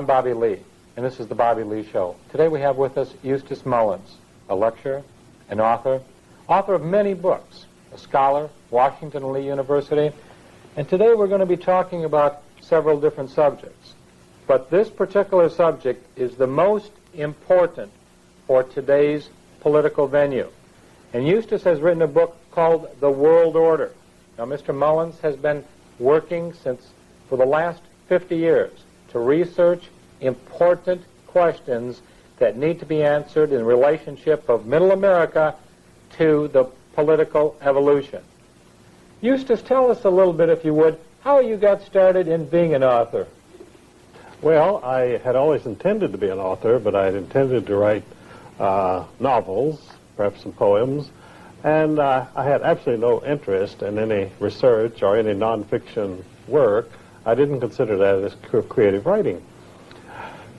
I'm Bobby Lee, and this is the Bobby Lee Show. Today we have with us Eustace Mullins, a lecturer, an author of many books, a scholar, Washington and Lee University, and today we're going to be talking about several different subjects. But this particular subject is the most important for today's political venue. And Eustace has written a book called The World Order. Now, Mr. Mullins has been working for the last 50 years to research important questions that need to be answered in the relationship of Middle America to the political evolution. Eustace, tell us a little bit, if you would, how you got started in being an author. Well, I had always intended to be an author, but I had intended to write novels, perhaps some poems, and I had absolutely no interest in any research or any nonfiction work. I didn't consider that as creative writing.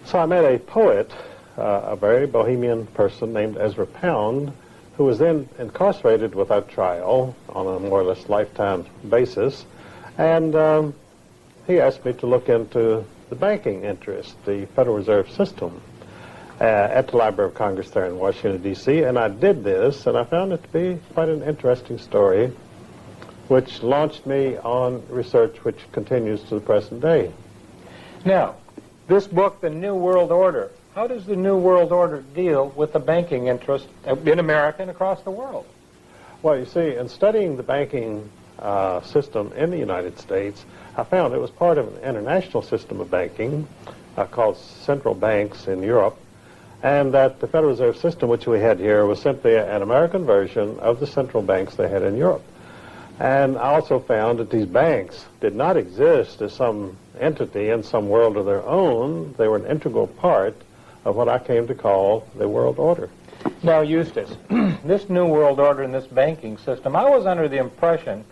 So I met a poet, a very bohemian person named Ezra Pound, who was then incarcerated without trial on a more or less lifetime basis, and he asked me to look into the banking interest, the Federal Reserve System, at the Library of Congress there in Washington, D.C., and I did this, and I found it to be quite an interesting story, which launched me on research which continues to the present day. Now, this book, The New World Order, how does the New World Order deal with the banking interest in America and across the world? Well, you see, in studying the banking system in the United States, I found it was part of an international system of banking called central banks in Europe, and that the Federal Reserve System, which we had here, was simply an American version of the central banks they had in Europe. And I also found that these banks did not exist as some entity in some world of their own. They were an integral part of what I came to call the world order. Now, Eustace, this New World Order and this banking system, I was under the impression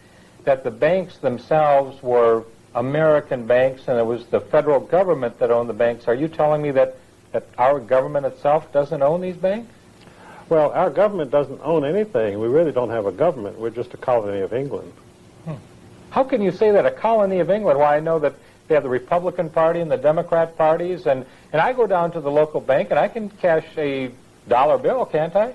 that the banks themselves were American banks and it was the federal government that owned the banks. Are you telling me that our government itself doesn't own these banks? Well, our government doesn't own anything. We really don't have a government. We're just a colony of England. How can you say that, a colony of England? Why, I know that they have the Republican Party and the Democrat parties, and I go down to the local bank and I can cash a dollar bill, can't I?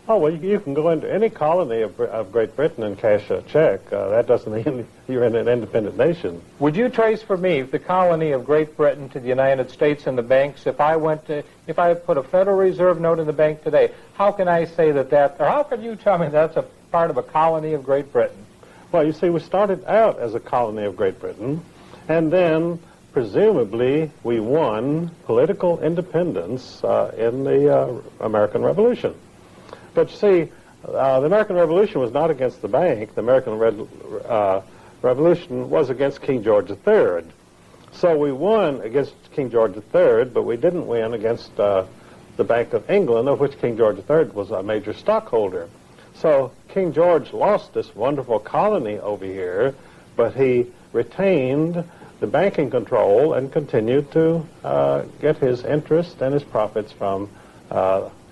Oh, well, you can go into any colony of Great Britain and cash a check. That doesn't mean you're in an independent nation. Would you trace for me the colony of Great Britain to the United States and the banks? If I put a Federal Reserve note in the bank today, how can I say or how can you tell me that's a part of a colony of Great Britain? Well, you see, we started out as a colony of Great Britain, and then presumably we won political independence in the American Revolution. But you see, the American Revolution was not against the bank. The American Revolution was against King George III. So we won against King George III, but we didn't win against the Bank of England, of which King George III was a major stockholder. So King George lost this wonderful colony over here, but he retained the banking control and continued to get his interest and his profits from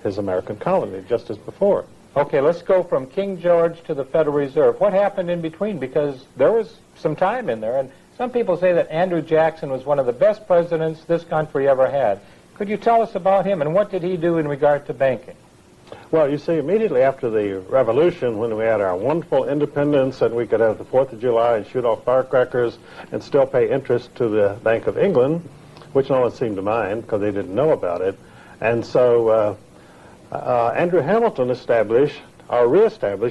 his American colony, just as before. Okay, let's go from King George to the Federal Reserve. What happened in between? Because there was some time in there, and some people say that Andrew Jackson was one of the best presidents this country ever had. Could you tell us about him, and what did he do in regard to banking? Well, you see, immediately after the Revolution, when we had our wonderful independence and we could have the 4th of July and shoot off firecrackers and still pay interest to the Bank of England, which no one seemed to mind because they didn't know about it, and so Andrew Hamilton reestablished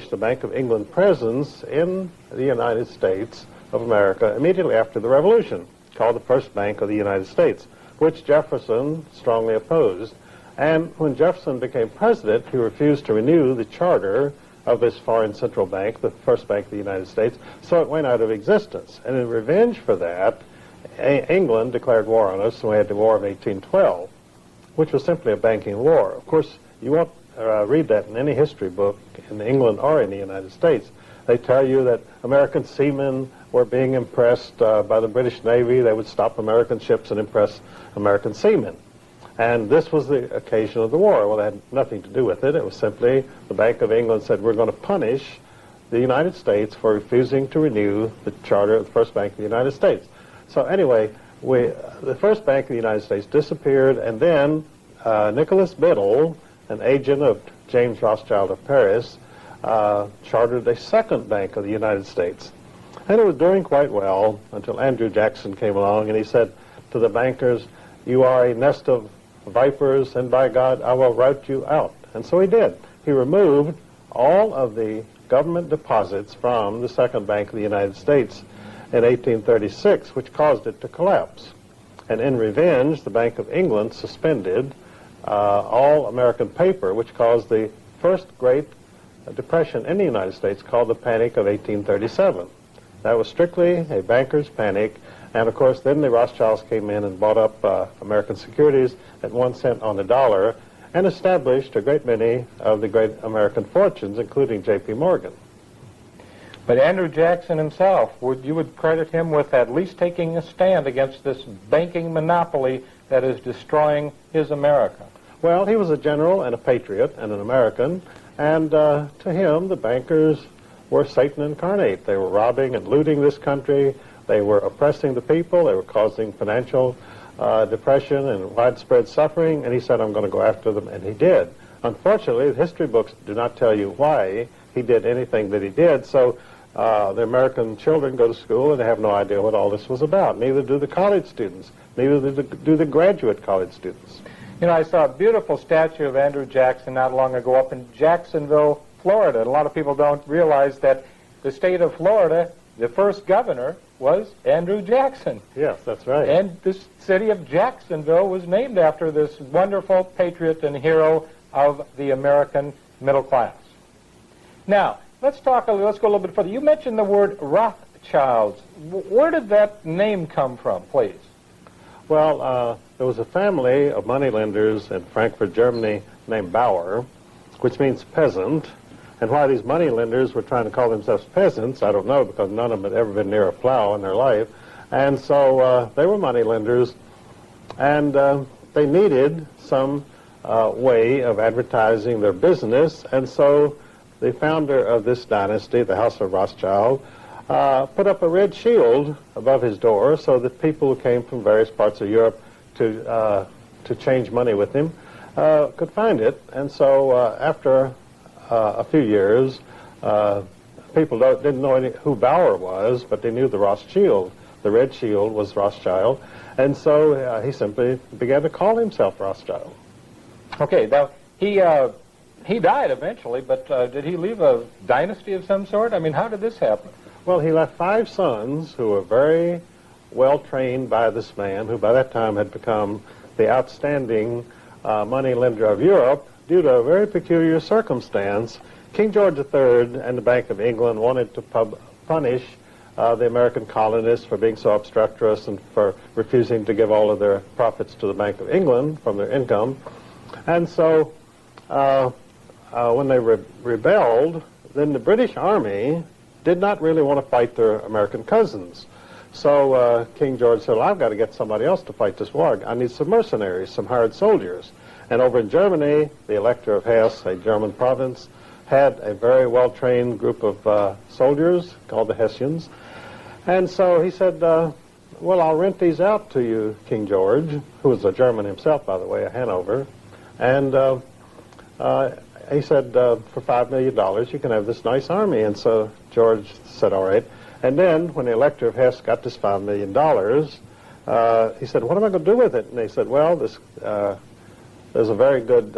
the Bank of England presence in the United States of America immediately after the Revolution, called the First Bank of the United States, which Jefferson strongly opposed. And when Jefferson became president, he refused to renew the charter of this foreign central bank, the First Bank of the United States, so it went out of existence. And in revenge for that, England declared war on us, and we had the War of 1812, which was simply a banking war. Of course, you won't read that in any history book in England or in the United States. They tell you that American seamen were being impressed by the British Navy. They would stop American ships and impress American seamen. And this was the occasion of the war. Well, it had nothing to do with it. It was simply the Bank of England said, we're going to punish the United States for refusing to renew the charter of the First Bank of the United States. So anyway, the first bank in the United States disappeared, and then Nicholas Biddle, an agent of James Rothschild of Paris, chartered a second bank of the United States. And it was doing quite well until Andrew Jackson came along, and he said to the bankers, "You are a nest of vipers, and by God, I will rout you out." And so he did. He removed all of the government deposits from the second bank of the United States in 1836, which caused it to collapse. And in revenge, the Bank of England suspended all American paper, which caused the first Great Depression in the United States, called the Panic of 1837. That was strictly a banker's panic, and of course then the Rothschilds came in and bought up American securities at 1 cent on the dollar and established a great many of the great American fortunes, including J.P. Morgan. But Andrew Jackson himself, you would credit him with at least taking a stand against this banking monopoly that is destroying his America. Well, he was a general and a patriot and an American, and to him the bankers were Satan incarnate. They were robbing and looting this country. They were oppressing the people. They were causing financial depression and widespread suffering, and he said, "I'm going to go after them," and he did. Unfortunately, the history books do not tell you why he did anything that he did, so the American children go to school and they have no idea what all this was about. Neither do the college students. Neither do the graduate college students. You know, I saw a beautiful statue of Andrew Jackson not long ago up in Jacksonville, Florida. And a lot of people don't realize that the state of Florida, the first governor was Andrew Jackson. Yes, that's right. And the city of Jacksonville was named after this wonderful patriot and hero of the American middle class. Now, let's go a little bit further. You mentioned the word Rothschilds. Where did that name come from, please? Well, there was a family of moneylenders in Frankfurt, Germany, named Bauer, which means peasant. And why these moneylenders were trying to call themselves peasants, I don't know, because none of them had ever been near a plow in their life. And so they were moneylenders, and they needed some way of advertising their business. And so the founder of this dynasty, the House of Rothschild, put up a red shield above his door so that people who came from various parts of Europe to change money with him could find it. And so after a few years, people didn't know who Bauer was, but they knew the Rothschild. The red shield was Rothschild. And so he simply began to call himself Rothschild. Okay, now he died eventually, but did he leave a dynasty of some sort? I mean, how did this happen? Well, he left 5 sons who were very well trained by this man, who by that time had become the outstanding moneylender of Europe due to a very peculiar circumstance. King George III and the Bank of England wanted to punish the American colonists for being so obstreperous and for refusing to give all of their profits to the Bank of England from their income. And so when they rebelled, then the British Army did not really want to fight their American cousins. So King George said, well, I've got to get somebody else to fight this war. I need some mercenaries, some hired soldiers. And over in Germany, the Elector of Hesse, a German province, had a very well-trained group of soldiers called the Hessians. And so he said, well, I'll rent these out to you, King George, who was a German himself, by the way, of Hanover. And he said, for $5 million, you can have this nice army. And so George said, all right. And then when the Elector of Hesse got this $5 million, he said, what am I going to do with it? And they said, well, there's a very good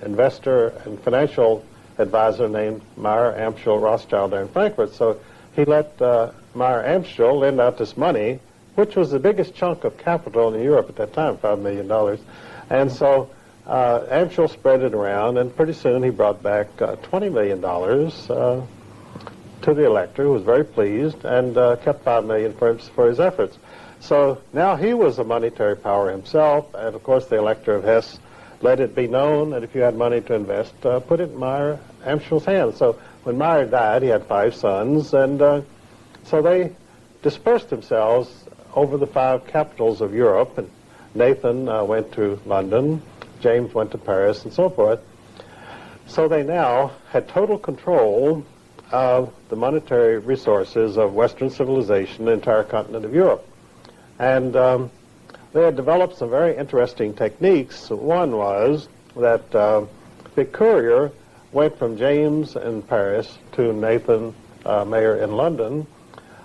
investor and financial advisor named Meyer Amschel Rothschild there in Frankfurt. So he let Meyer Amschel lend out this money, which was the biggest chunk of capital in Europe at that time, $5 million. And so Amschel spread it around, and pretty soon he brought back $20 million to the elector, who was very pleased, and kept $5 million for his efforts. So now he was a monetary power himself, and of course the Elector of Hesse let it be known that if you had money to invest, put it in Meyer Amschel's hands. So when Meyer died, he had 5 sons, and so they dispersed themselves over the 5 capitals of Europe. And Nathan went to London, James went to Paris, and so forth. So they now had total control of the monetary resources of Western civilization, the entire continent of Europe. And they had developed some very interesting techniques. One was that the courier went from James in Paris to Nathan Mayer in London,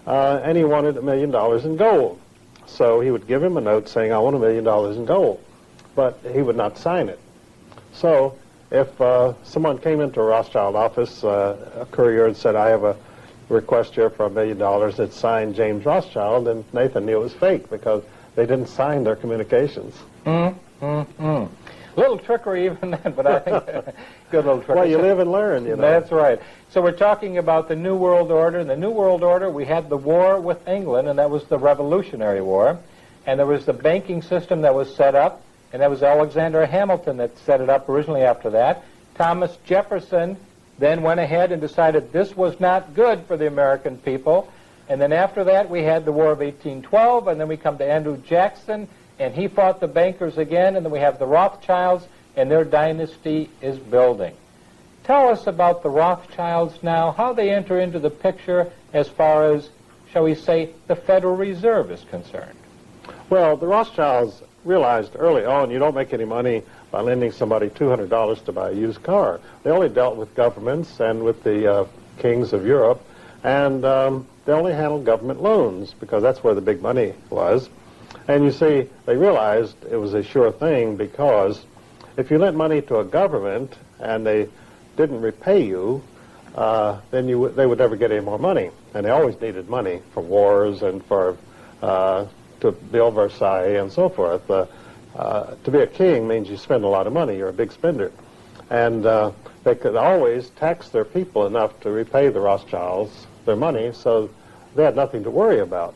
and he wanted $1 million in gold. So he would give him a note saying, I want $1 million in gold, but he would not sign it. So if someone came into a Rothschild office, a courier, and said, I have a request here for $1 million, it's signed James Rothschild, and Nathan knew it was fake because they didn't sign their communications. Little trickery even then, but I think good little trickery. Well, you live and learn, you know. That's right. So we're talking about the New World Order. In the New World Order, we had the war with England, and that was the Revolutionary War. And there was the banking system that was set up, and that was Alexander Hamilton that set it up originally after that. Thomas Jefferson then went ahead and decided this was not good for the American people. And then after that, we had the War of 1812, and then we come to Andrew Jackson, and he fought the bankers again, and then we have the Rothschilds, and their dynasty is building. Tell us about the Rothschilds now, how they enter into the picture as far as, shall we say, the Federal Reserve is concerned. Well, the Rothschilds realized early on you don't make any money by lending somebody $200 to buy a used car. They only dealt with governments and with the kings of Europe, and they only handled government loans because that's where the big money was. And you see, they realized it was a sure thing because if you lent money to a government and they didn't repay you, then they would never get any more money. And they always needed money for wars and for to build Versailles and so forth. To be a king means you spend a lot of money. You're a big spender. And they could always tax their people enough to repay the Rothschilds their money, so they had nothing to worry about.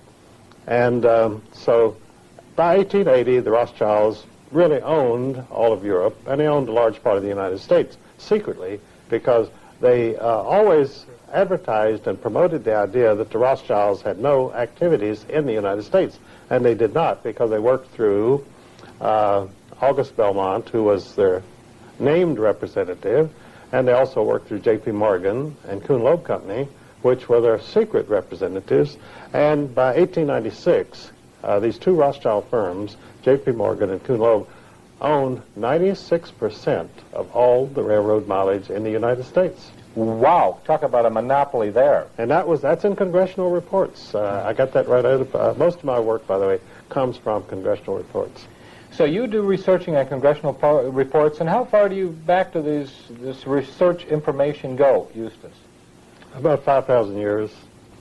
And so by 1880, the Rothschilds really owned all of Europe, and they owned a large part of the United States secretly because they always advertised and promoted the idea that the Rothschilds had no activities in the United States, and they did not because they worked through August Belmont, who was their named representative, and they also worked through J.P. Morgan and Kuhn Loeb Company, which were their secret representatives. And by 1896, these two Rothschild firms, J.P. Morgan and Kuhn Loeb, owned 96% of all the railroad mileage in the United States. Wow, talk about a monopoly there. And that's in congressional reports. I got that right out of, most of my work, by the way, comes from congressional reports. So you do researching on congressional reports, and how far do you back to this research information go, Eustace? About 5,000 years.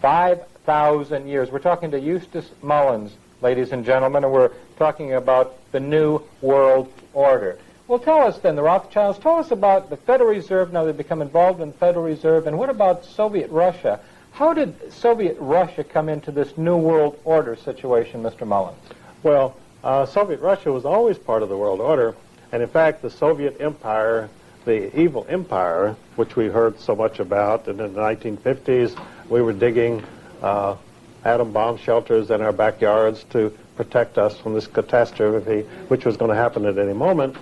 5,000 years. We're talking to Eustace Mullins, ladies and gentlemen, and we're talking about the New World Order. Well, tell us then, the Rothschilds, tell us about the Federal Reserve. Now they've become involved in the Federal Reserve, and what about Soviet Russia? How did Soviet Russia come into this New World Order situation, Mr. Mullins? Well, Soviet Russia was always part of the world order, and in fact the Soviet Empire, the evil empire, which we heard so much about, and in the 1950s we were digging atom bomb shelters in our backyards to protect us from this catastrophe which was going to happen at any moment,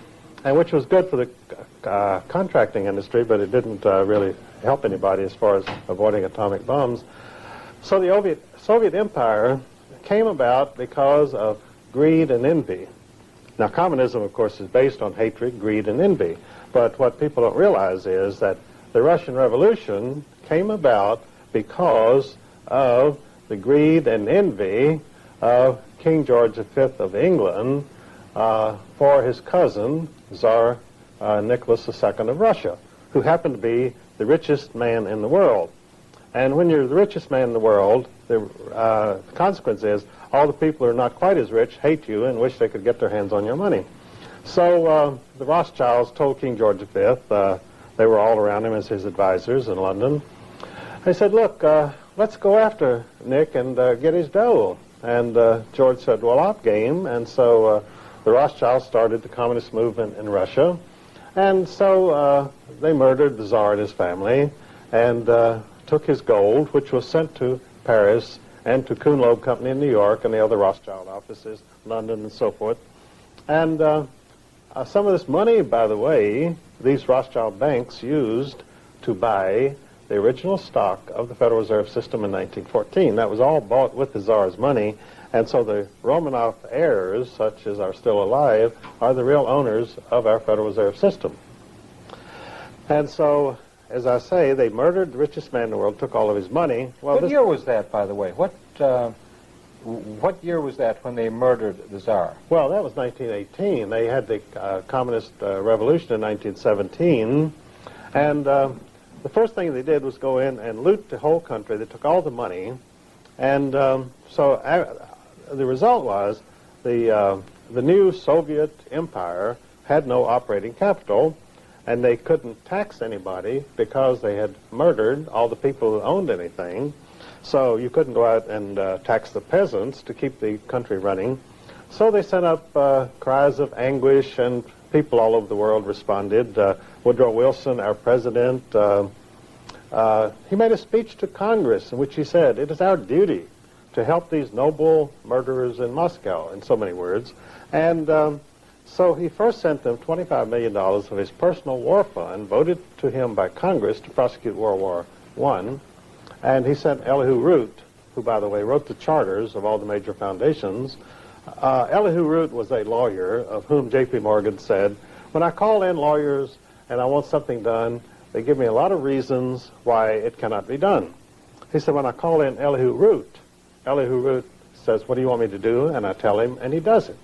and which was good for the contracting industry, but it didn't really help anybody as far as avoiding atomic bombs. So the Soviet Empire came about because of greed and envy. Now, communism, of course, is based on hatred, greed, and envy. But what people don't realize is that the Russian Revolution came about because of the greed and envy of King George V of England for his cousin, Tsar Nicholas II of Russia, who happened to be the richest man in the world. And when you're the richest man in the world, the consequence is all the people who are not quite as rich hate you and wish they could get their hands on your money. So the Rothschilds told King George V, they were all around him as his advisors in London, they said, look, let's go after Nick and get his dough. And George said, well, I'm game. And so the Rothschilds started the communist movement in Russia. And so they murdered the Tsar and his family and took his gold, which was sent to Paris and to Kuhn Loeb Company in New York and the other Rothschild offices, London and so forth. And some of this money, by the way, these Rothschild banks used to buy the original stock of the Federal Reserve System in 1914. That was all bought with the Tsar's money, And so the Romanov heirs, such as are still alive, are the real owners of our Federal Reserve System. And so, as I say, they murdered the richest man in the world, took all of his money. Well, what year was that, by the way? What year was that when they murdered the Tsar? Well, that was 1918. They had the Communist Revolution in 1917. And the first thing they did was go in and loot the whole country. They took all the money. And the result was the new Soviet empire had no operating capital, and they couldn't tax anybody because they had murdered all the people who owned anything. So you couldn't go out and tax the peasants to keep the country running. So they sent up cries of anguish, and people all over the world responded. Woodrow Wilson, our president, he made a speech to Congress in which he said, "It is our duty to help these noble murderers in Moscow," in so many words. And so he first sent them $25 million of his personal war fund, voted to him by Congress to prosecute World War I. And he sent Elihu Root, who, by the way, wrote the charters of all the major foundations. Elihu Root was a lawyer of whom J.P. Morgan said, "When I call in lawyers and I want something done, they give me a lot of reasons why it cannot be done." He said, "When I call in Elihu Root says, 'What do you want me to do?' And I tell him, and he does it."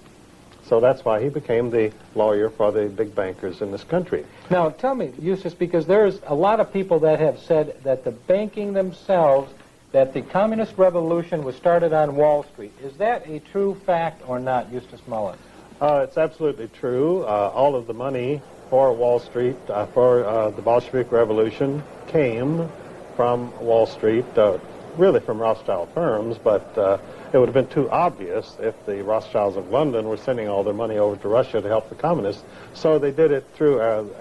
So that's why he became the lawyer for the big bankers in this country. Now, tell me, Eustace, because there's a lot of people that have said that the banking themselves, that the communist revolution was started on Wall Street. Is that a true fact or not, Eustace Mullins? It's absolutely true. All of the money for Wall Street, for the Bolshevik Revolution, came from Wall Street, really from Rothschild firms, but it would have been too obvious if the Rothschilds of London were sending all their money over to Russia to help the communists. So they did it through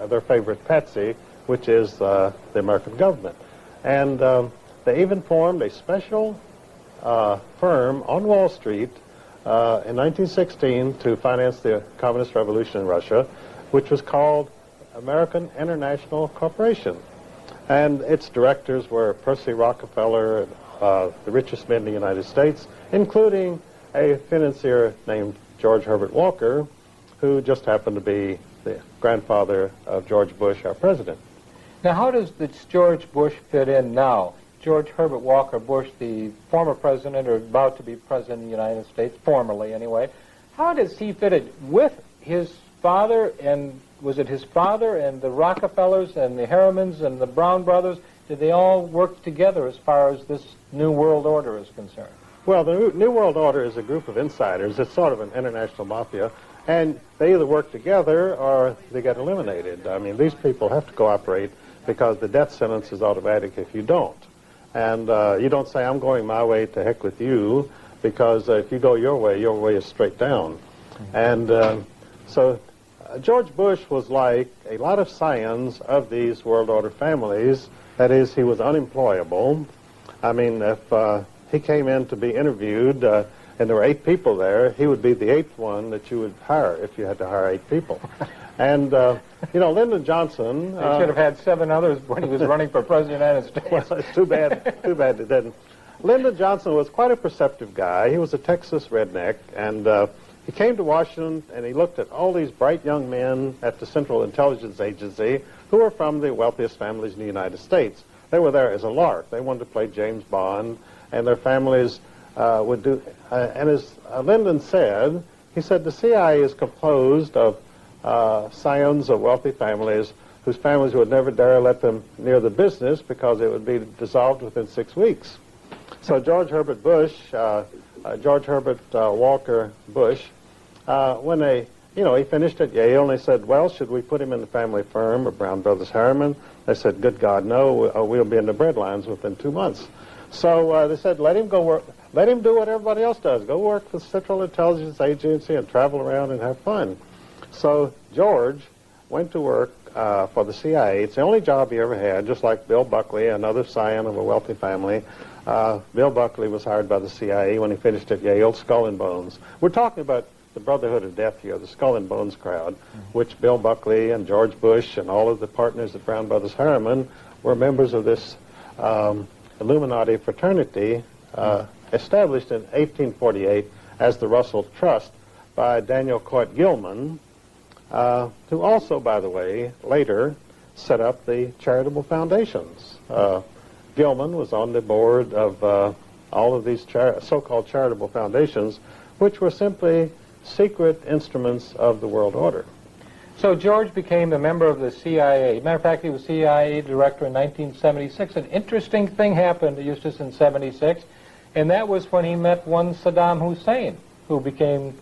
their favorite patsy, which is the American government. And they even formed a special firm on Wall Street in 1916 to finance the communist revolution in Russia, which was called American International Corporation. And its directors were Percy Rockefeller, the richest men in the United States, including a financier named George Herbert Walker, who just happened to be the grandfather of George Bush, our president. Now, how does this George Bush fit in now? George Herbert Walker Bush, the former president, or about to be president of the United States, formerly anyway, how does he fit in with his father, and was it his father and the Rockefellers and the Harrimans and the Brown brothers? Did they all work together as far as this New World Order is concerned? Well, the New World Order is a group of insiders. It's sort of an international mafia, and they either work together or they get eliminated. I mean, these people have to cooperate because the death sentence is automatic if you don't. And you don't say, "I'm going my way, to heck with you," because if you go your way is straight down. And so George Bush was like a lot of scions of these World Order families. That is, he was unemployable. I mean, if he came in to be interviewed and there were 8 people there, he would be the 8th one that you would hire if you had to hire 8 people. And, you know, Lyndon Johnson... He should have had 7 others when he was running for president of the United States. Well, it's too bad it didn't. Lyndon Johnson was quite a perceptive guy. He was a Texas redneck, and he came to Washington, and he looked at all these bright young men at the Central Intelligence Agency who were from the wealthiest families in the United States. They were there as a lark. They wanted to play James Bond, and their families would do... and as Lyndon said, he said the CIA is composed of scions of wealthy families whose families would never dare let them near the business because it would be dissolved within 6 weeks. So George Herbert Walker Bush, when he finished at Yale, and they said, "Well, should we put him in the family firm of Brown Brothers Harriman?" They said, "Good God, no, we'll be in the bread lines within 2 months." So they said, "Let him go work. Let him do what everybody else does. Go work for the Central Intelligence Agency and travel around and have fun." So George went to work for the CIA. It's the only job he ever had, just like Bill Buckley, another scion of a wealthy family. Bill Buckley was hired by the CIA when he finished at Yale, Skull and Bones. We're talking about the Brotherhood of Death here, the Skull and Bones crowd, which Bill Buckley and George Bush and all of the partners at Brown Brothers Harriman were members of this Illuminati fraternity established in 1848 as the Russell Trust by Daniel Coit Gilman, who also, by the way, later set up the charitable foundations. Gilman was on the board of all of these so-called charitable foundations, which were simply secret instruments of the world order. So George became a member of the CIA. Matter of fact, he was CIA director in 1976. An interesting thing happened to Eustace in 76, and that was when he met one Saddam Hussein, who became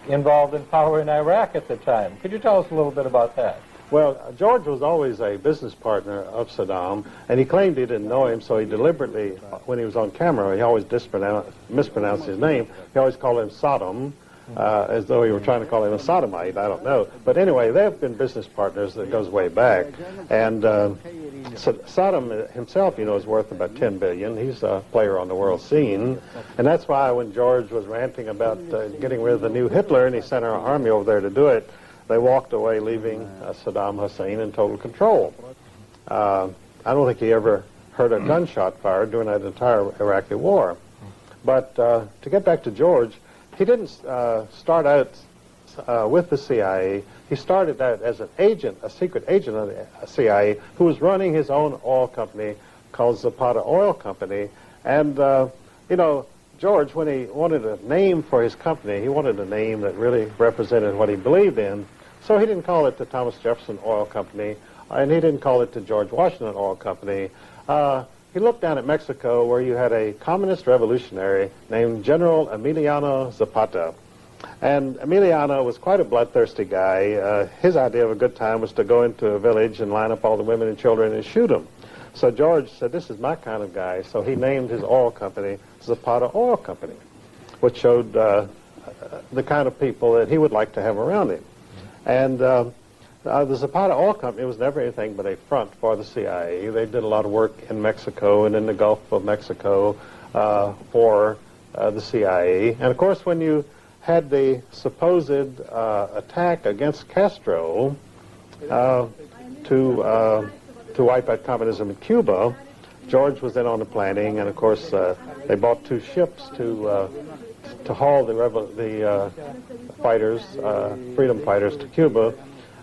involved in power in Iraq at the time. Could you tell us a little bit about that? Well, George was always a business partner of Saddam, and he claimed he didn't know him, so he deliberately, when he was on camera, he always mispronounced his name. He always called him Saddam, as though he were trying to call him a sodomite, I don't know. But anyway, they've been business partners that goes way back. And so Saddam himself, you know, is worth about $10 billion. He's a player on the world scene. And that's why when George was ranting about getting rid of the new Hitler, and he sent our army over there to do it, they walked away, leaving Saddam Hussein in total control. I don't think he ever heard a gunshot fired during that entire Iraqi war. But to get back to George, he didn't start out with the CIA. He started out as an agent, a secret agent of the CIA, who was running his own oil company called Zapata Oil Company. And, you know, George, when he wanted a name for his company, he wanted a name that really represented what he believed in. So he didn't call it the Thomas Jefferson Oil Company, and he didn't call it the George Washington Oil Company. He looked down at Mexico, where you had a communist revolutionary named General Emiliano Zapata. And Emiliano was quite a bloodthirsty guy. His idea of a good time was to go into a village and line up all the women and children and shoot them. So George said, this is my kind of guy. So he named his oil company Zapata Oil Company, which showed the kind of people that he would like to have around him. And the Zapata Oil Company was never anything but a front for the CIA. They did a lot of work in Mexico and in the Gulf of Mexico for the CIA. And of course, when you had the supposed attack against Castro to wipe out communism in Cuba, George was in on the planning, and of course they bought 2 ships to haul the fighters, freedom fighters, to Cuba.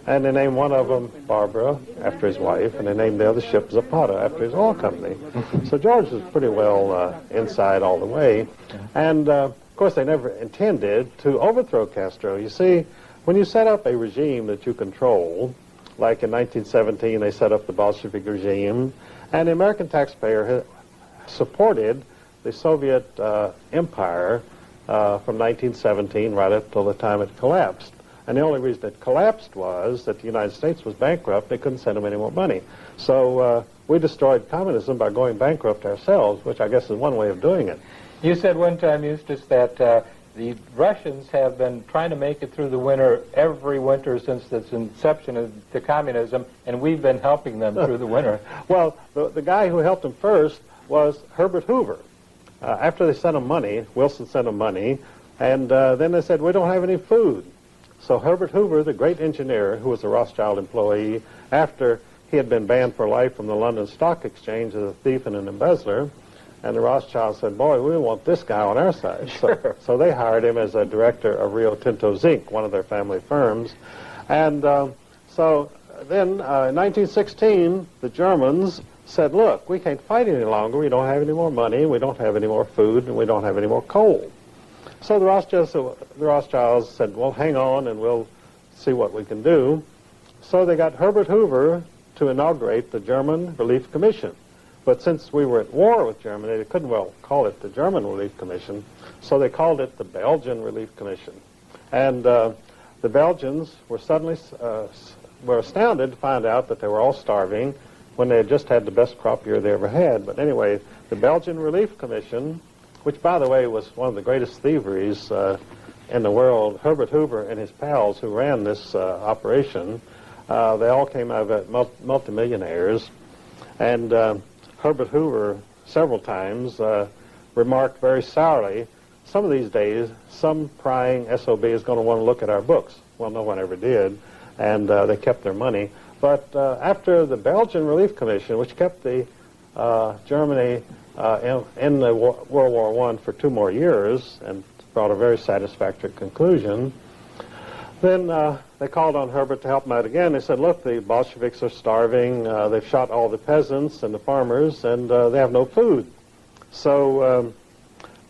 And they named one of them Barbara, after his wife, and they named the other ship Zapata, after his oil company. So George was pretty well inside all the way. And, of course, they never intended to overthrow Castro. You see, when you set up a regime that you control, like in 1917 they set up the Bolshevik regime, and the American taxpayer supported the Soviet empire from 1917 right up till the time it collapsed. And the only reason it collapsed was that the United States was bankrupt. They couldn't send them any more money. So we destroyed communism by going bankrupt ourselves, which I guess is one way of doing it. You said one time, Eustace, that the Russians have been trying to make it through the winter every winter since its inception of the communism, and we've been helping them through the winter. Well, the guy who helped them first was Herbert Hoover. After they sent him money, Wilson sent him money, and then they said, we don't have any food. So Herbert Hoover, the great engineer, who was a Rothschild employee, after he had been banned for life from the London Stock Exchange as a thief and an embezzler, and the Rothschilds said, boy, we want this guy on our side. Sure. So they hired him as a director of Rio Tinto Zinc, one of their family firms. And so then in 1916, the Germans said, look, we can't fight any longer. We don't have any more money. We don't have any more food. And we don't have any more coal. So the Rothschilds said, well, hang on, and we'll see what we can do. So they got Herbert Hoover to inaugurate the German Relief Commission. But since we were at war with Germany, they couldn't well call it the German Relief Commission, so they called it the Belgian Relief Commission. And the Belgians were suddenly were astounded to find out that they were all starving when they had just had the best crop year they ever had. But anyway, the Belgian Relief Commission, which, by the way, was one of the greatest thieveries in the world, Herbert Hoover and his pals who ran this operation, they all came out of it multimillionaires. And Herbert Hoover, several times, remarked very sourly, some of these days, some prying SOB is going to want to look at our books. Well, no one ever did, and they kept their money. But after the Belgian Relief Commission, which kept the Germany in the World War I for 2 more years, and brought a very satisfactory conclusion. Then they called on Herbert to help them out again. They said, look, the Bolsheviks are starving. They've shot all the peasants and the farmers, and they have no food. So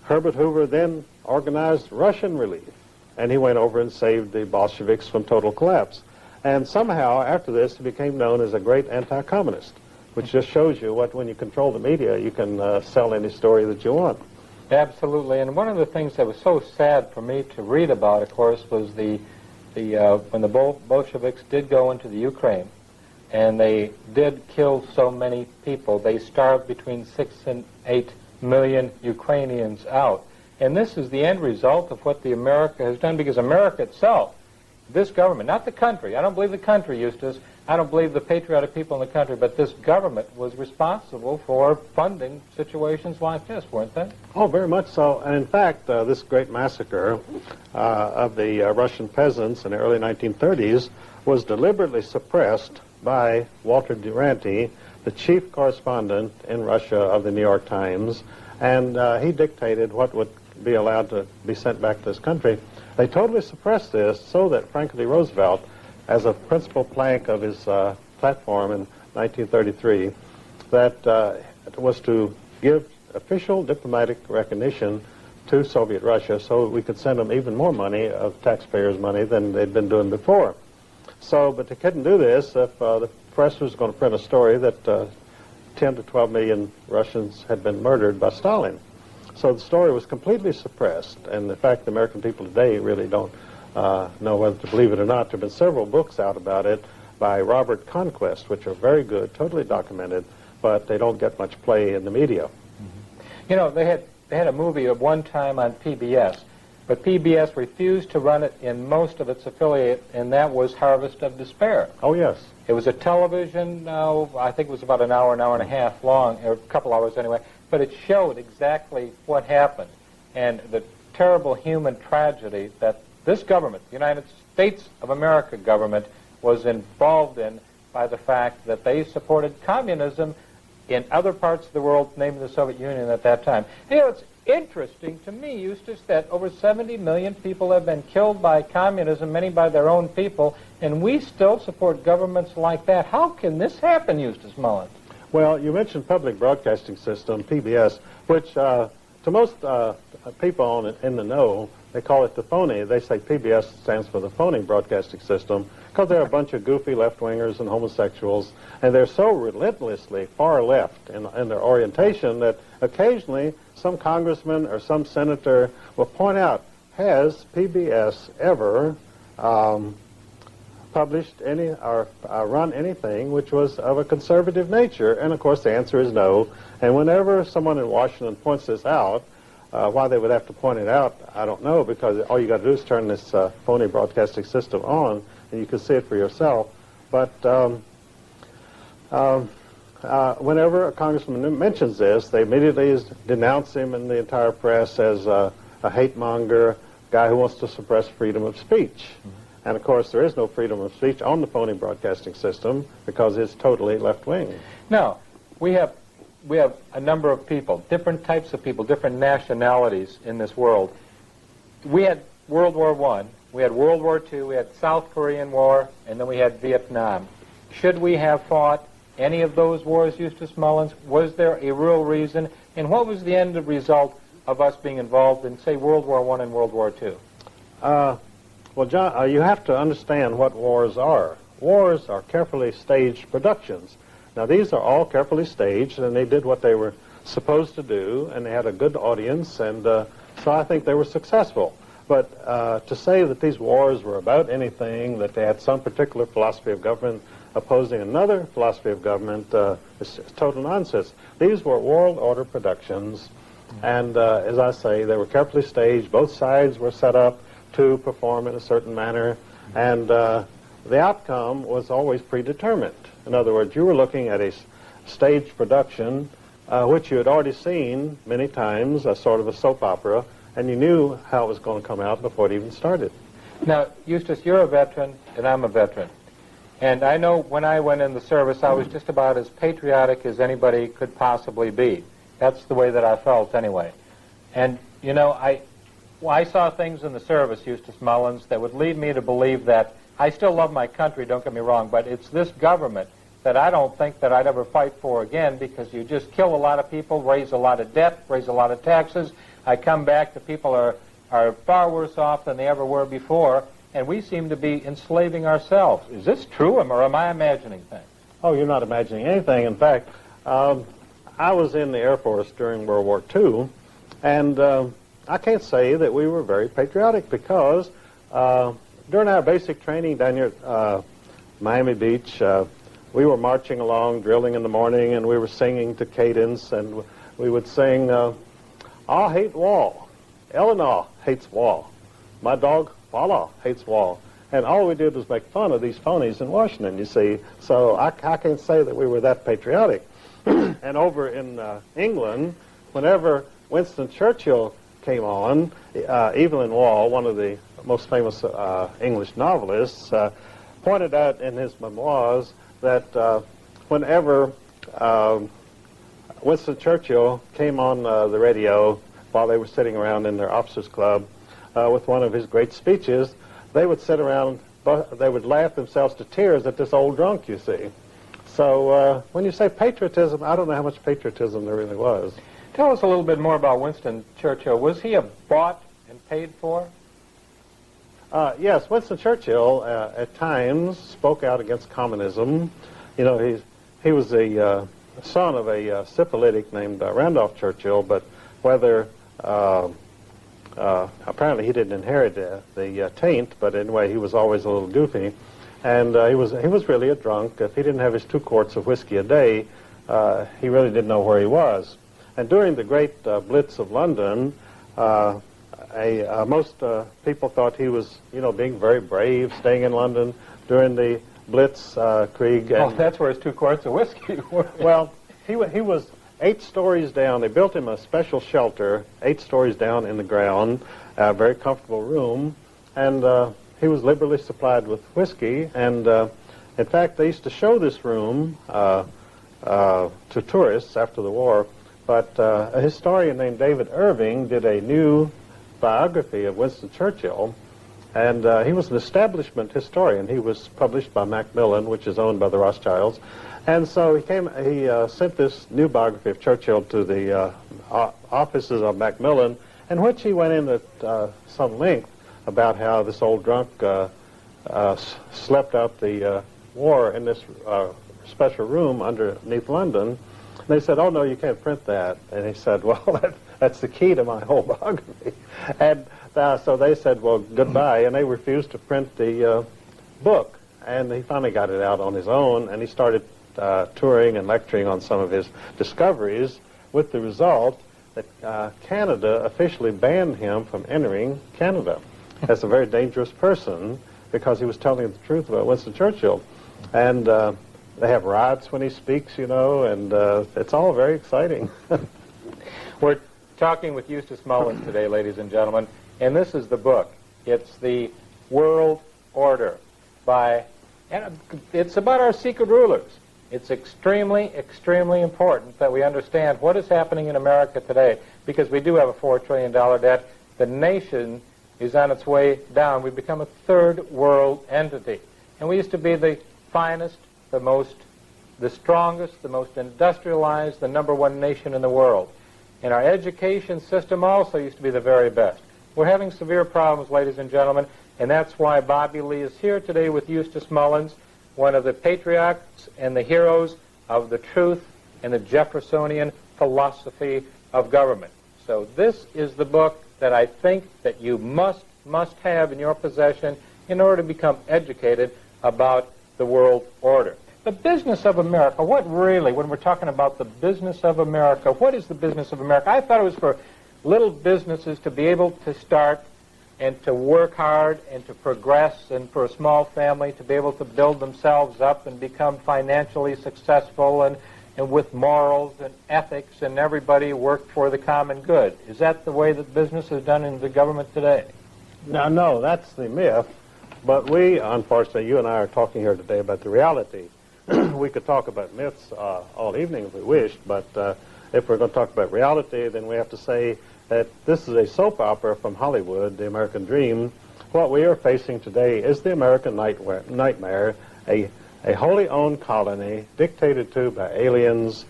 Herbert Hoover then organized Russian relief, and he went over and saved the Bolsheviks from total collapse. And somehow, after this, he became known as a great anti-communist, which just shows you what, when you control the media, you can sell any story that you want. Absolutely. And one of the things that was so sad for me to read about, of course, was when the Bolsheviks did go into the Ukraine, and they did kill so many people. They starved between 6 and 8 million Ukrainians out. And this is the end result of what the America has done, because America itself, this government, not the country, I don't believe the country, Eustace, I don't believe the patriotic people in the country, but this government was responsible for funding situations like this, weren't they? Oh, very much so. And in fact, this great massacre of the Russian peasants in the early 1930s was deliberately suppressed by Walter Duranty, the chief correspondent in Russia of the New York Times, and he dictated what would be allowed to be sent back to this country. They totally suppressed this so that Franklin D. Roosevelt, as a principal plank of his platform in 1933, that was to give official diplomatic recognition to Soviet Russia so we could send them even more money, of taxpayers' money, than they'd been doing before. So, but they couldn't do this if the press was going to print a story that 10 to 12 million Russians had been murdered by Stalin. So the story was completely suppressed, and in fact the American people today really don't know whether to believe it or not. There have been several books out about it by Robert Conquest, which are very good, totally documented, but they don't get much play in the media. Mm-hmm. You know, they had a movie at one time on PBS, but PBS refused to run it in most of its affiliate, and that was Harvest of Despair. Oh, yes. It was a television, I think it was about an hour and a half long, or a couple hours anyway, but it showed exactly what happened and the terrible human tragedy that this government, the United States of America government, was involved in by the fact that they supported communism in other parts of the world, namely the Soviet Union at that time. You know, it's interesting to me, Eustace, that over 70 million people have been killed by communism, many by their own people, and we still support governments like that. How can this happen, Eustace Mullins? Well, you mentioned public broadcasting system, PBS, which to most people in the know, they call it the phony. They say PBS stands for the phony broadcasting system because they're a bunch of goofy left-wingers and homosexuals, and they're so relentlessly far left in their orientation that occasionally some congressman or some senator will point out, has PBS ever published any or run anything which was of a conservative nature? And of course the answer is no. And whenever someone in Washington points this out, why they would have to point it out, I don't know, because all you got to do is turn this phony broadcasting system on and you can see it for yourself. But whenever a congressman mentions this, they immediately denounce him in the entire press as a hate monger, guy who wants to suppress freedom of speech. Mm-hmm. And of course, there is no freedom of speech on the phony broadcasting system because it's totally left-wing. Now, we have a number of people, different types of people, different nationalities in this world. We had World War I, we had World War II, we had South Korean War, and then we had Vietnam. Should we have fought any of those wars, Eustace Mullins? Was there a real reason? And what was the end result of us being involved in, say, World War I and World War II? Well, John, you have to understand what wars are. Wars are carefully staged productions. Now, these are all carefully staged, and they did what they were supposed to do, and they had a good audience, and so I think they were successful. But to say that these wars were about anything, that they had some particular philosophy of government opposing another philosophy of government is total nonsense. These were world order productions, and as I say, they were carefully staged. Both sides were set up to perform in a certain manner, and the outcome was always predetermined. In other words, you were looking at a staged production which you had already seen many times, a sort of a soap opera, and you knew how it was going to come out before it even started. Now, Eustace, you're a veteran, and I'm a veteran. And I know when I went in the service, I was just about as patriotic as anybody could possibly be. That's the way that I felt anyway. And, you know, Well, I saw things in the service, Eustace Mullins, that would lead me to believe that I still love my country, don't get me wrong, but it's this government that I don't think that I'd ever fight for again, because you just kill a lot of people, raise a lot of debt, raise a lot of taxes. I come back, the people are far worse off than they ever were before, and we seem to be enslaving ourselves. Is this true, or am I imagining things? Oh, you're not imagining anything. In fact, I was in the Air Force during World War II, and I can't say that we were very patriotic, because during our basic training down here at Miami Beach, we were marching along, drilling in the morning, and we were singing to cadence, and we would sing, I hate wall, Eleanor hates wall, my dog Paula hates wall. And all we did was make fun of these phonies in Washington, you see. So I can't say that we were that patriotic. And over in England, whenever Winston Churchill came on, Evelyn Waugh, one of the most famous English novelists, pointed out in his memoirs that whenever Winston Churchill came on the radio while they were sitting around in their officers' club with one of his great speeches, they would sit around, they would laugh themselves to tears at this old drunk, you see. So when you say patriotism, I don't know how much patriotism there really was. Tell us a little bit more about Winston Churchill. Was he bought and paid for? Yes, Winston Churchill at times spoke out against communism. You know, he was a son of a syphilitic named Randolph Churchill, but whether apparently he didn't inherit the taint, but anyway, he was always a little goofy, and he was really a drunk. If he didn't have his 2 quarts of whiskey a day, he really didn't know where he was. And during the great Blitz of London, most people thought he was, you know, being very brave, staying in London during the Blitzkrieg. Oh, that's where his 2 quarts of whiskey were. Well, he was 8 stories down. They built him a special shelter, 8 stories down in the ground, a very comfortable room, and he was liberally supplied with whiskey. And in fact, they used to show this room to tourists after the war. But a historian named David Irving did a new biography of Winston Churchill, and he was an establishment historian. He was published by Macmillan, which is owned by the Rothschilds. And so he sent this new biography of Churchill to the offices of Macmillan, in which he went in at some length about how this old drunk slept out the war in this special room underneath London. And they said, oh, no, you can't print that. And he said, well, that's the key to my whole biography. And so they said, well, goodbye. And they refused to print the book. And he finally got it out on his own, and he started touring and lecturing on some of his discoveries, with the result that Canada officially banned him from entering Canada as a very dangerous person, because he was telling the truth about Winston Churchill. And they have riots when he speaks, you know, and it's all very exciting. We're talking with Eustace Mullins today, ladies and gentlemen, and this is the book. It's The World Order and it's about our secret rulers. It's extremely, extremely important that we understand what is happening in America today, because we do have a $4 trillion debt. The nation is on its way down. We've become a third world entity. And we used to be the finest, the strongest, the most industrialized, the #1 nation in the world. And our education system also used to be the very best. We're having severe problems, ladies and gentlemen, and that's why Bobby Lee is here today with Eustace Mullins, one of the patriots and the heroes of the truth and the Jeffersonian philosophy of government. So this is the book that I think that you must have in your possession in order to become educated about the world order. The business of America, what really, when we're talking about the business of America, what is the business of America? I thought it was for little businesses to be able to start and to work hard and to progress, and for a small family to be able to build themselves up and become financially successful and with morals and ethics, and everybody work for the common good. Is that the way that business is done in the government today? No, that's the myth. But we, unfortunately, you and I are talking here today about the reality. We could talk about myths all evening if we wished, but if we're going to talk about reality, then we have to say that this is a soap opera from Hollywood, the American dream. What we are facing today is the American nightmare, a wholly owned colony dictated to by aliens,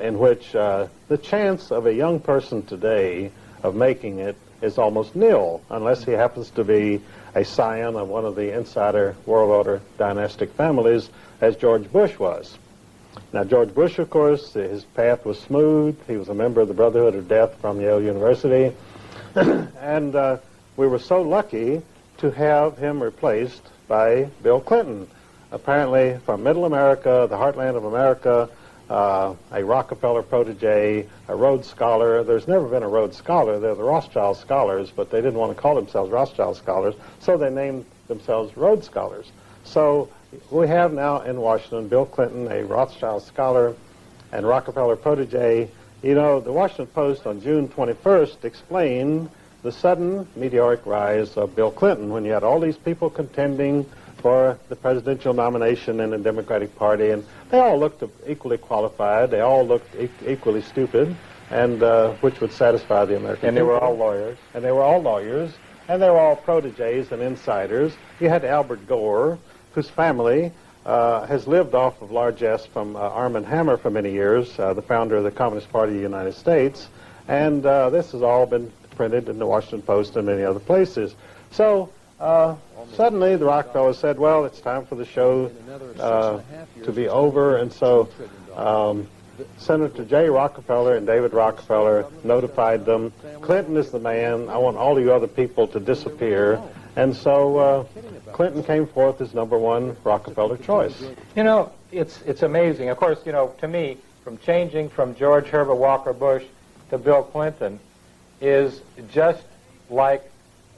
in which the chance of a young person today of making it is almost nil, unless he happens to be a scion of one of the insider world order dynastic families, as George Bush was. Now, George Bush, of course, his path was smooth. He was a member of the Brotherhood of Death from Yale University. And we were so lucky to have him replaced by Bill Clinton, apparently from Middle America, the heartland of America, a Rockefeller protege, a Rhodes Scholar. There's never been a Rhodes Scholar. They're the Rothschild Scholars, but they didn't want to call themselves Rothschild Scholars, so they named themselves Rhodes Scholars. So we have now in Washington Bill Clinton, a Rothschild Scholar and Rockefeller protege. You know, the Washington Post on June 21st explained the sudden meteoric rise of Bill Clinton when you had all these people contending for the presidential nomination in the Democratic Party, and they all looked equally qualified. They all looked equally stupid, and which would satisfy the American people. And they were all lawyers. And they were all lawyers, and they were all proteges and insiders. You had Albert Gore, whose family has lived off of largesse from Arm & Hammer for many years, the founder of the Communist Party of the United States, and this has all been printed in the Washington Post and many other places. So suddenly the Rockefellers said, well, it's time for the show to be over, and so Senator J. Rockefeller and David Rockefeller notified them, Clinton is the man, I want all you other people to disappear, and so Clinton came forth as #1 Rockefeller choice. You know, it's amazing. Of course, you know, to me, from changing from George Herbert Walker Bush to Bill Clinton is just like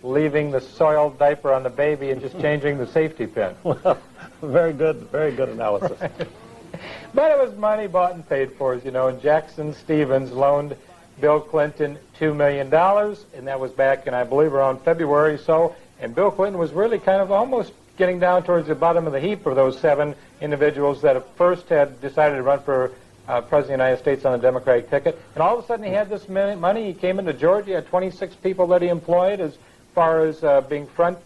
leaving the soiled diaper on the baby and just changing the safety pin. Well, very good analysis. But it was money bought and paid for, as you know, and Jackson Stevens loaned Bill Clinton $2 million, and that was back in, I believe, around February or so, and Bill Clinton was really kind of almost getting down towards the bottom of the heap for those 7 individuals that at first had decided to run for President of the United States on the Democratic ticket, and all of a sudden he had this money. He came into Georgia, he had 26 people that he employed as far as being front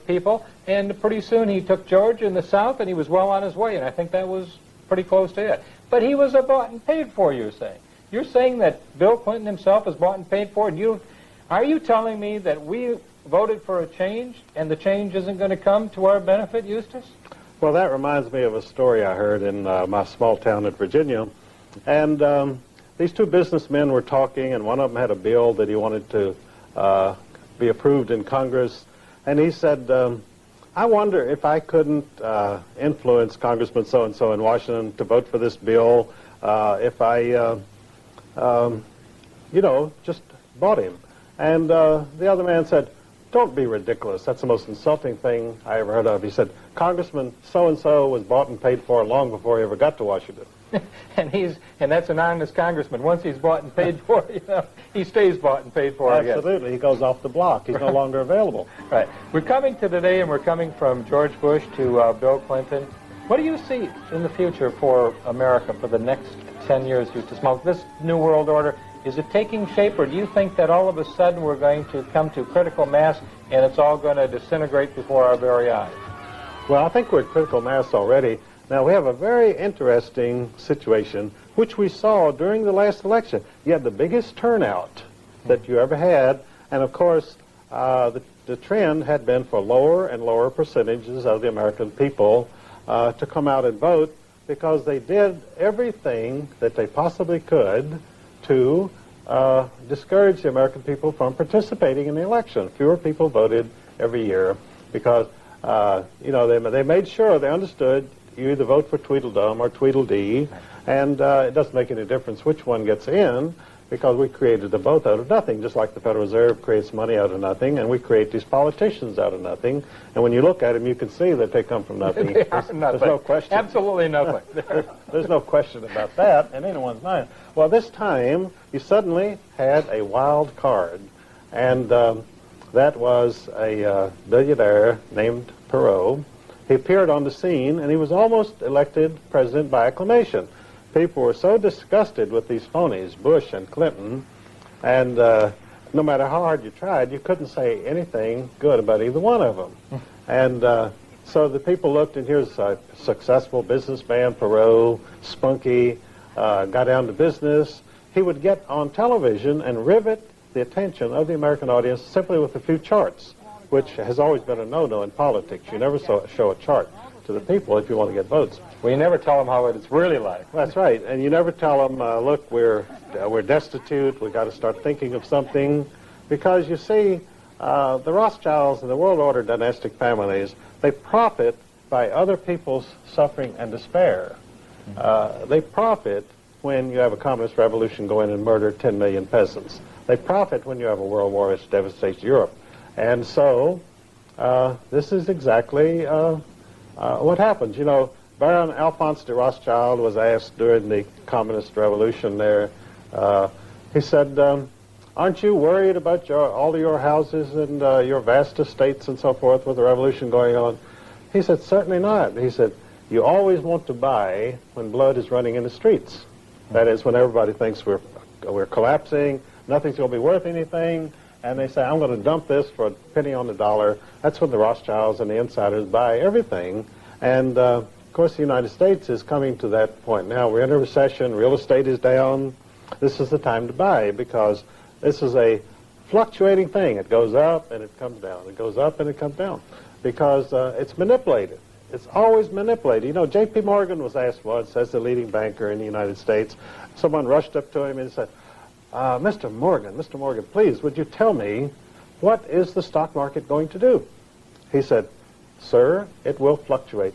people, and pretty soon he took Georgia in the South, and he was well on his way, and I think that was pretty close to it. But he was bought and paid for, you're saying. You're saying that Bill Clinton himself is bought and paid for, and are you telling me that we voted for a change, and the change isn't going to come to our benefit, Eustace? Well, that reminds me of a story I heard in my small town at Virginia, and these 2 businessmen were talking, and one of them had a bill that he wanted to be approved in Congress, and he said, I wonder if I couldn't influence Congressman so-and-so in Washington to vote for this bill if I, you know, just bought him. And the other man said, don't be ridiculous. That's the most insulting thing I ever heard of. He said, Congressman so-and-so was bought and paid for long before he ever got to Washington. and that's an honest congressman. Once he's bought and paid for, you know, he stays bought and paid for. Absolutely, he goes off the block. He's no longer available. Right. We're coming to today, and we're coming from George Bush to Bill Clinton. What do you see in the future for America for the next 10 years, Eustace Mullins? This new world order, is it taking shape, or do you think that all of a sudden we're going to come to critical mass and it's all going to disintegrate before our very eyes? Well, I think we're at critical mass already. Now, we have a very interesting situation, which we saw during the last election. You had the biggest turnout that you ever had, and of course, the trend had been for lower and lower percentages of the American people to come out and vote, because they did everything that they possibly could to discourage the American people from participating in the election. Fewer people voted every year because, you know, they made sure they understood you either vote for Tweedledum or Tweedledee, and it doesn't make any difference which one gets in, because we created them both out of nothing, just like the Federal Reserve creates money out of nothing, and we create these politicians out of nothing. And when you look at them, you can see that they come from nothing. There's no question. Absolutely nothing. There's no question about that in anyone's mind. Well, this time, you suddenly had a wild card, and that was a billionaire named Perot. He appeared on the scene, and he was almost elected president by acclamation. People were so disgusted with these phonies, Bush and Clinton, and no matter how hard you tried, you couldn't say anything good about either one of them. And so the people looked, and here's a successful businessman, Perot, spunky, got down to business. He would get on television and rivet the attention of the American audience simply with a few charts, which has always been a no-no in politics. You never show a chart to the people if you want to get votes. Well, you never tell them how it's really like. That's right, and you never tell them, look, we're destitute, we've got to start thinking of something, because you see, the Rothschilds and the world order dynastic families, they profit by other people's suffering and despair. They profit when you have a communist revolution go in and murder 10 million peasants. They profit when you have a world war which devastates Europe. And so, this is exactly what happens. You know, Baron Alphonse de Rothschild was asked during the communist revolution there, he said, aren't you worried about all of your houses and your vast estates and so forth with the revolution going on? He said, certainly not. He said, you always want to buy when blood is running in the streets. That is, when everybody thinks we're collapsing, nothing's going to be worth anything, and they say, I'm going to dump this for a penny on the dollar. That's when the Rothschilds and the insiders buy everything. And, of course, the United States is coming to that point now. We're in a recession. Real estate is down. This is the time to buy, because this is a fluctuating thing. It goes up and it comes down. It goes up and it comes down, because it's manipulated. It's always manipulated. You know, J.P. Morgan was asked once, as the leading banker in the United States, someone rushed up to him and said, Mr. Morgan, please, would you tell me, what is the stock market going to do? He said, sir, it will fluctuate.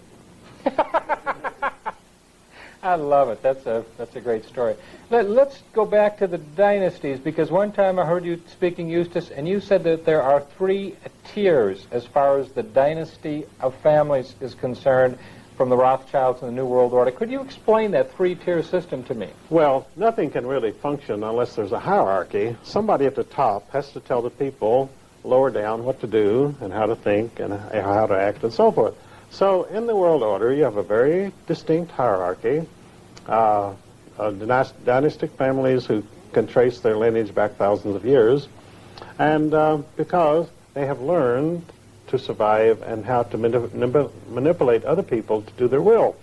I love it. That's a great story. Let's go back to the dynasties, because one time I heard you speaking, Eustace, and you said that there are 3 tiers as far as the dynasty of families is concerned, from the Rothschilds and the New World Order. Could you explain that 3-tier system to me? Well, nothing can really function unless there's a hierarchy. Somebody at the top has to tell the people lower down what to do and how to think and how to act and so forth. So in the world order, you have a very distinct hierarchy, dynastic families who can trace their lineage back thousands of years, and because they have learned to survive and how to manipulate other people to do their will.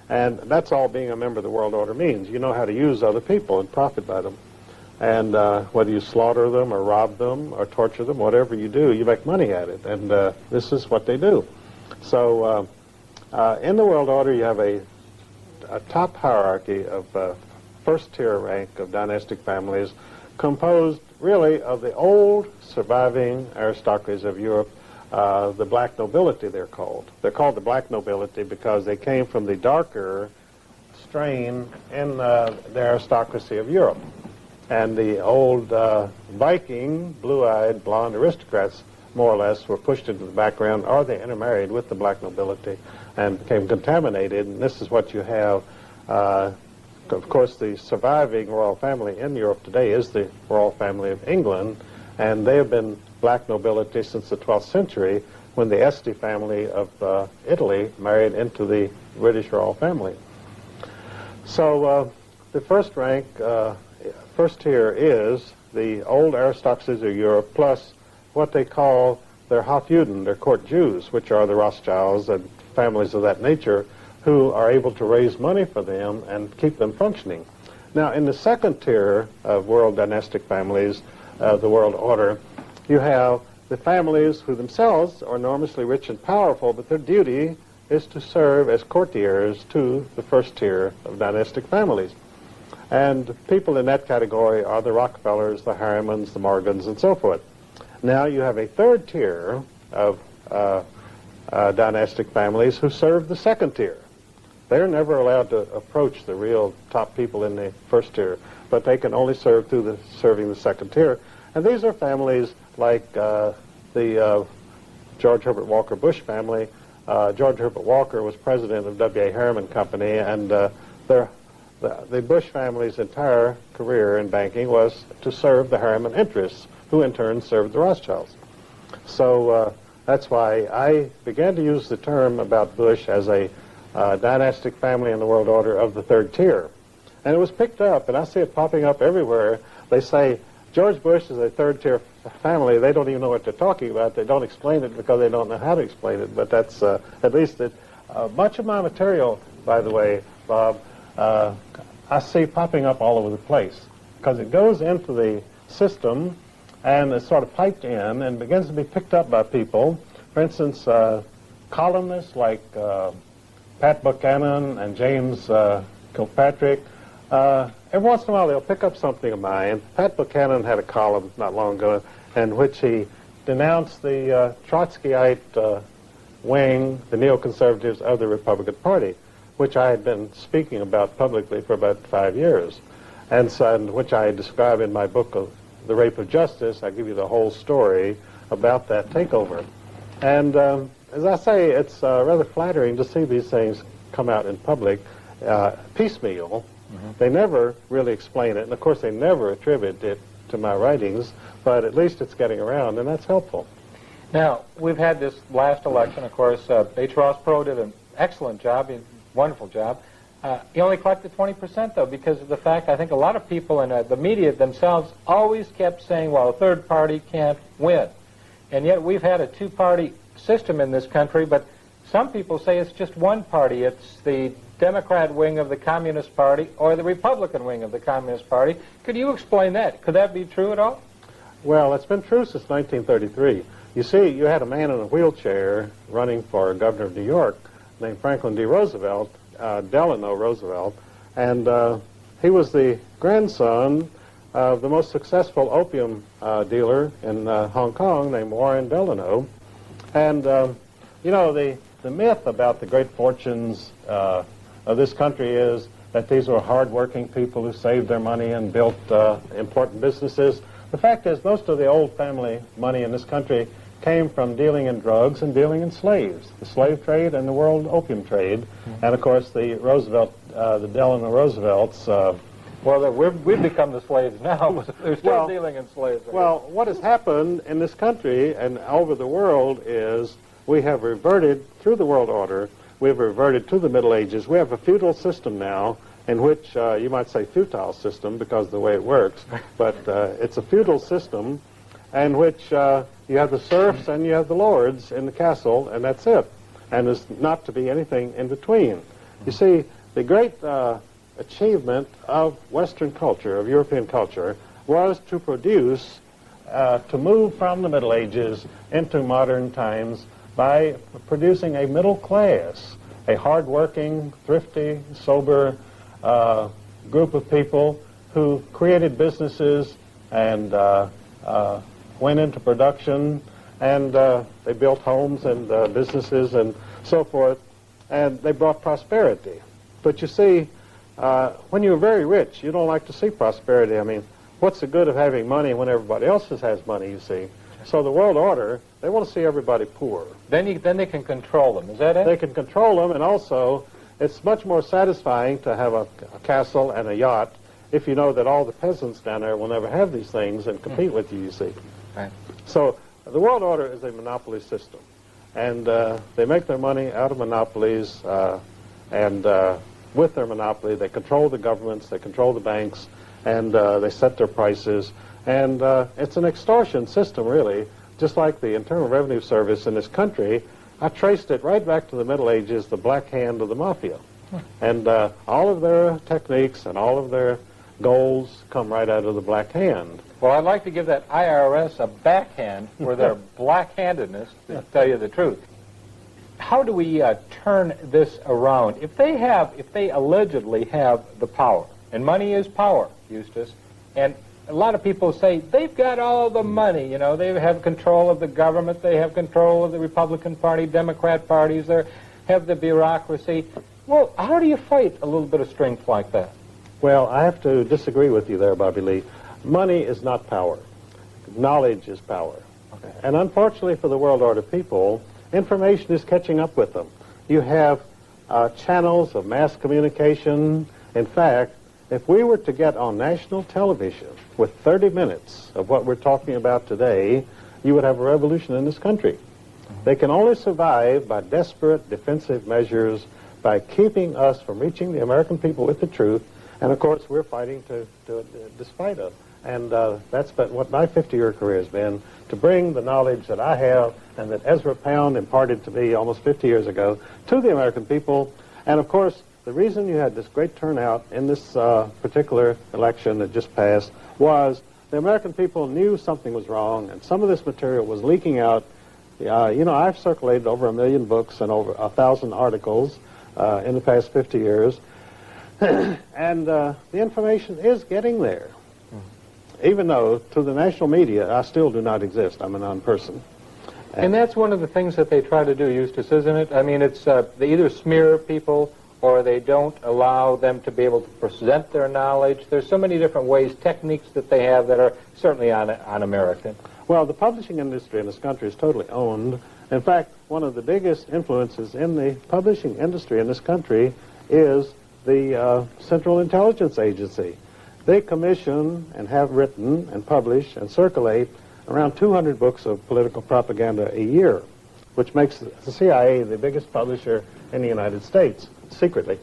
And that's all being a member of the world order means. You know how to use other people and profit by them. And whether you slaughter them or rob them or torture them, whatever you do, you make money at it. And this is what they do. So in the world order, you have a top hierarchy of first-tier rank of dynastic families composed really of the old surviving aristocracies of Europe, the black nobility, they're called. They're called the black nobility because they came from the darker strain in the aristocracy of Europe. And the old Viking, blue-eyed, blonde aristocrats, more or less, were pushed into the background, or they intermarried with the black nobility and became contaminated. And this is what you have. Of course, the surviving royal family in Europe today is the royal family of England, and they have been black nobility since the 12th century, when the Este family of Italy married into the British royal family. So the first rank, first tier is the old aristocracies of Europe, plus what they call their Hofjuden, their court Jews, which are the Rothschilds and families of that nature, who are able to raise money for them and keep them functioning. Now, in the second tier of world dynastic families, the world order, you have the families who themselves are enormously rich and powerful, but their duty is to serve as courtiers to the first tier of dynastic families. And people in that category are the Rockefellers, the Harrimans, the Morgans, and so forth. Now you have a third tier of dynastic families who serve the second tier. They're never allowed to approach the real top people in the first tier, but they can only serve through serving the second tier. And these are families like the George Herbert Walker Bush family. George Herbert Walker was president of W.A. Harriman Company, and the Bush family's entire career in banking was to serve the Harriman interests, who in turn served the Rothschilds. So that's why I began to use the term about Bush as a dynastic family in the world order of the third tier. And it was picked up, and I see it popping up everywhere. They say, George Bush is a third-tier family. They don't even know what they're talking about. They don't explain it because they don't know how to explain it. But that's at least it. Much of my material, by the way, Bob, I see popping up all over the place because it goes into the system and it's sort of piped in and begins to be picked up by people. For instance, columnists like Pat Buchanan and James Kilpatrick, every once in a while they'll pick up something of mine. Pat Buchanan had a column not long ago in which he denounced the Trotskyite wing, the neoconservatives of the Republican Party, which I had been speaking about publicly for about 5 years, and which I describe in my book of The Rape of Justice. I give you the whole story about that takeover. And as I say, it's rather flattering to see these things come out in public piecemeal. They never really explain it, and of course they never attribute it to my writings, but at least it's getting around, and that's helpful. Now, we've had this last election, of course. H. Ross Perot did an excellent job, a wonderful job. He only collected 20%, though, because of the fact I think a lot of people in the media themselves always kept saying, well, a third party can't win. And yet we've had a two-party system in this country, but some people say it's just one party. It's the Democrat wing of the Communist Party or the Republican wing of the Communist Party. Could you explain that? Could that be true at all? Well, it's been true since 1933. You see, you had a man in a wheelchair running for governor of New York named Franklin D. Roosevelt, Delano Roosevelt, and he was the grandson of the most successful opium dealer in Hong Kong named Warren Delano. And, you know, the myth about the great fortunes of this country is that these were hard-working people who saved their money and built important businesses. The fact is, most of the old family money in this country came from dealing in drugs and dealing in slaves, the slave trade and the world opium trade. And, of course, the Delano Roosevelts. Well, we've become the slaves now, but they're still dealing in slaves. Well, what has happened in this country and over the world is we have reverted, through the world order, we've reverted to the Middle Ages. We have a feudal system now in which you might say futile system because of the way it works, but it's a feudal system in which you have the serfs and you have the lords in the castle, and that's it. And there's not to be anything in between. You see, the great achievement of Western culture, of European culture, was to produce, to move from the Middle Ages into modern times by producing a middle class, a hard-working, thrifty, sober group of people who created businesses and went into production, and they built homes and businesses and so forth, and they brought prosperity. But you see, when you're very rich, you don't like to see prosperity. I mean, what's the good of having money when everybody else has money, you see? So the world order, they want to see everybody poor. Then they can control them, is that it? They can control them, and also it's much more satisfying to have a castle and a yacht if you know that all the peasants down there will never have these things and compete with you see. Right. So the world order is a monopoly system, and they make their money out of monopolies, and with their monopoly they control the governments, they control the banks, and they set their prices, and it's an extortion system really, just like the Internal Revenue Service in this country. I traced it right back to the Middle Ages, the black hand of the mafia, and all of their techniques and all of their goals come right out of the black hand. Well, I'd like to give that IRS a backhand for their black-handedness, to tell you the truth. How do we turn this around? If they allegedly have the power, and money is power, Eustace, and a lot of people say they've got all the money, you know, they have control of the government, they have control of the Republican Party, Democrat parties, they have the bureaucracy. Well, how do you fight a little bit of strength like that? Well, I have to disagree with you there, Bobby Lee. Money is not power. Knowledge is power. Okay. And unfortunately for the world order people, information is catching up with them. You have channels of mass communication. In fact, if we were to get on national television with 30 minutes of what we're talking about today, you would have a revolution in this country. They can only survive by desperate defensive measures, by keeping us from reaching the American people with the truth. And of course, we're fighting to do it despite of. And that's been what my 50-year career has been, to bring the knowledge that I have and that Ezra Pound imparted to me almost 50 years ago to the American people. And, of course, the reason you had this great turnout in this particular election that just passed was the American people knew something was wrong, and some of this material was leaking out. You know, I've circulated over 1 million books and over 1,000 articles in the past 50 years, and the information is getting there. Even though, to the national media, I still do not exist. I'm a non-person. And that's one of the things that they try to do, Eustace, isn't it? I mean, it's they either smear people or they don't allow them to be able to present their knowledge. There's so many different ways, techniques that they have that are certainly un-American. Well, the publishing industry in this country is totally owned. In fact, one of the biggest influences in the publishing industry in this country is the Central Intelligence Agency. They commission and have written and publish and circulate around 200 books of political propaganda a year, which makes the CIA the biggest publisher in the United States, secretly.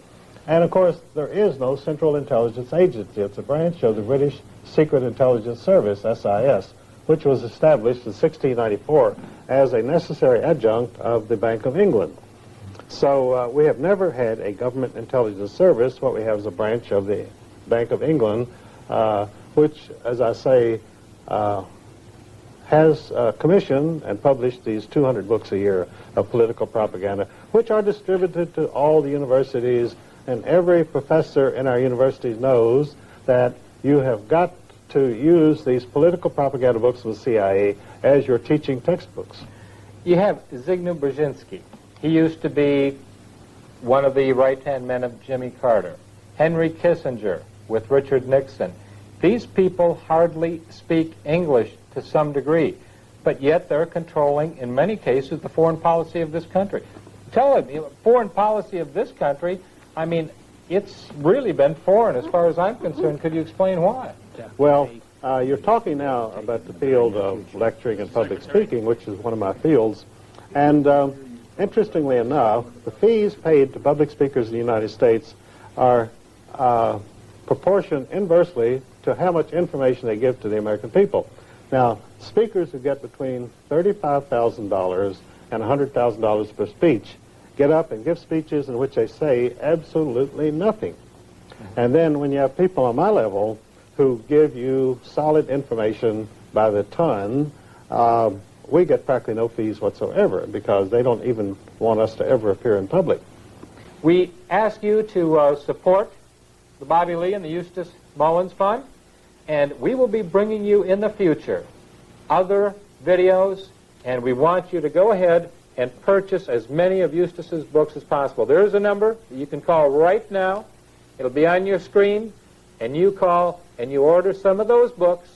And, of course, there is no Central Intelligence Agency. It's a branch of the British Secret Intelligence Service, SIS, which was established in 1694 as a necessary adjunct of the Bank of England. So we have never had a government intelligence service. What we have is a branch of the Bank of England, which, as I say, has commissioned and published these 200 books a year of political propaganda, which are distributed to all the universities, and every professor in our universities knows that you have got to use these political propaganda books of the CIA as your teaching textbooks. You have Zygmunt Brzezinski. He used to be one of the right-hand men of Jimmy Carter. Henry Kissinger with Richard Nixon. These people hardly speak English to some degree, but yet they're controlling, in many cases, the foreign policy of this country. Tell me, foreign policy of this country, I mean, it's really been foreign as far as I'm concerned. Could you explain why? Well, you're talking now about the field of lecturing and public speaking, which is one of my fields. And interestingly enough, the fees paid to public speakers in the United States are proportioned inversely to how much information they give to the American people. Now, speakers who get between $35,000 and $100,000 per speech get up and give speeches in which they say absolutely nothing. And then when you have people on my level who give you solid information by the ton, we get practically no fees whatsoever because they don't even want us to ever appear in public. We ask you to support the Bobby Lee and the Eustace Mullins Fund, and we will be bringing you in the future other videos, and we want you to go ahead and purchase as many of Eustace's books as possible. There is a number that you can call right now. It'll be on your screen, and you call and you order some of those books,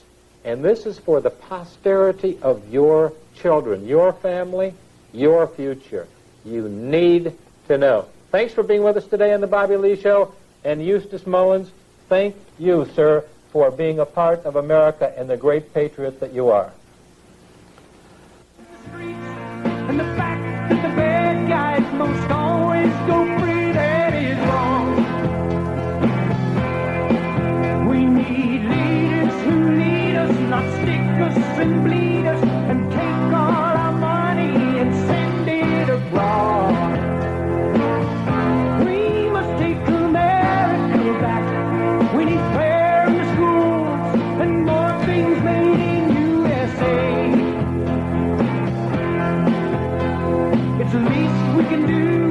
and this is for the posterity of your children, your family, your future. You need to know. Thanks for being with us today on the Bobby Lee Show. And Eustace Mullins, thank you, sir, for being a part of America and the great patriot that you are. And the fact that the bad guys most always go free, that is wrong. We need leaders who lead us, not stick us and bleed us, and take all our money and send it abroad. We must take America back. We need fair in the schools and more things made in USA. It's the least we can do.